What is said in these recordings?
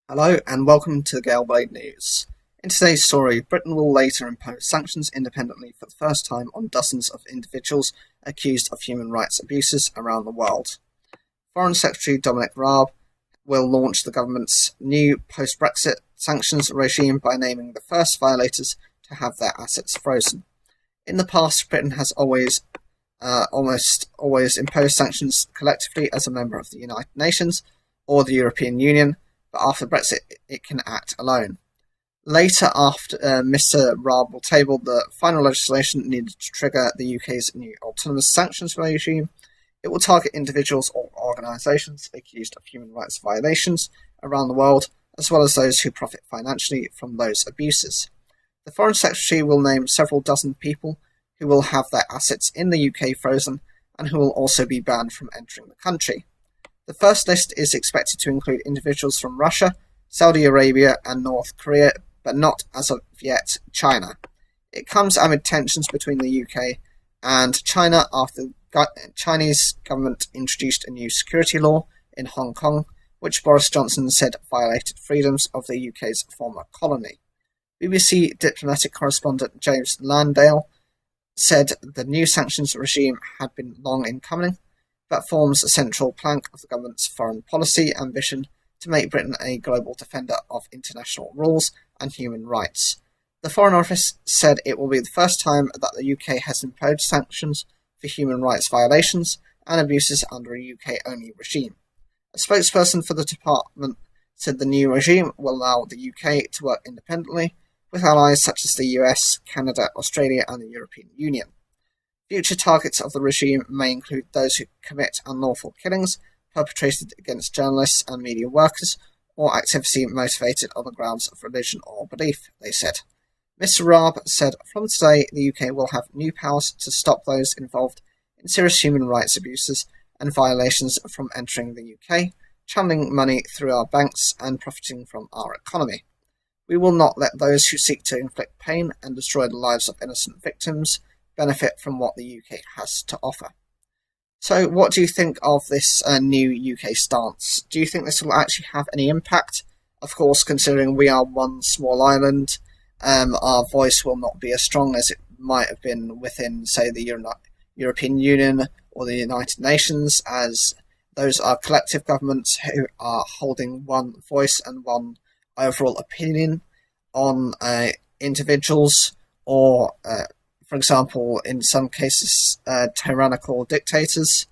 Hello and welcome to the Gale Blade News. In today's story, Britain will later impose sanctions independently for the first time on dozens of individuals accused of human rights abuses around the world. Foreign Secretary Dominic Raab will launch the government's new post-Brexit sanctions regime by naming the first violators to have their assets frozen. In the past, Britain has almost always imposed sanctions collectively as a member of the United Nations or the European Union, but after Brexit it can act alone. Later, after Mr Raab will table the final legislation needed to trigger the UK's new autonomous sanctions regime, it will target individuals or organisations accused of human rights violations around the world, as well as those who profit financially from those abuses. The Foreign Secretary will name several dozen people who will have their assets in the UK frozen and who will also be banned from entering the country. The first list is expected to include individuals from Russia, Saudi Arabia and North Korea, but not, as of yet, China. It comes amid tensions between the UK and China after the Chinese government introduced a new security law in Hong Kong, which Boris Johnson said violated freedoms of the UK's former colony. BBC diplomatic correspondent James Landale said the new sanctions regime had been long in coming, but forms a central plank of the government's foreign policy ambition to make Britain a global defender of international rules and human rights. The Foreign Office said it will be the first time that the UK has imposed sanctions for human rights violations and abuses under a UK-only regime. A spokesperson for the department said the new regime will allow the UK to work independently with allies such as the US, Canada, Australia and the European Union. Future targets of the regime may include those who commit unlawful killings perpetrated against journalists and media workers, or activity motivated on the grounds of religion or belief, they said. Mr Raab said, "From today, the UK will have new powers to stop those involved in serious human rights abuses and violations from entering the UK, channeling money through our banks and profiting from our economy. We will not let those who seek to inflict pain and destroy the lives of innocent victims benefit from what the UK has to offer." So what do you think of this new UK stance? Do you think this will actually have any impact? Of course, considering we are one small island, our voice will not be as strong as it might have been within, say, the European Union or the United Nations, as those are collective governments who are holding one voice and one overall opinion on individuals or for example, in some cases, tyrannical dictators?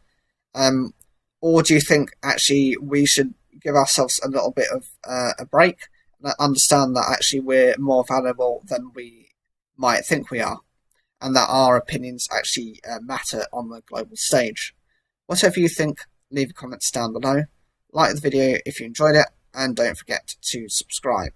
Or do you think actually we should give ourselves a little bit of a break and understand that actually we're more valuable than we might think we are, and that our opinions actually matter on the global stage? Whatever you think, leave comments down below. Like the video if you enjoyed it, and don't forget to subscribe.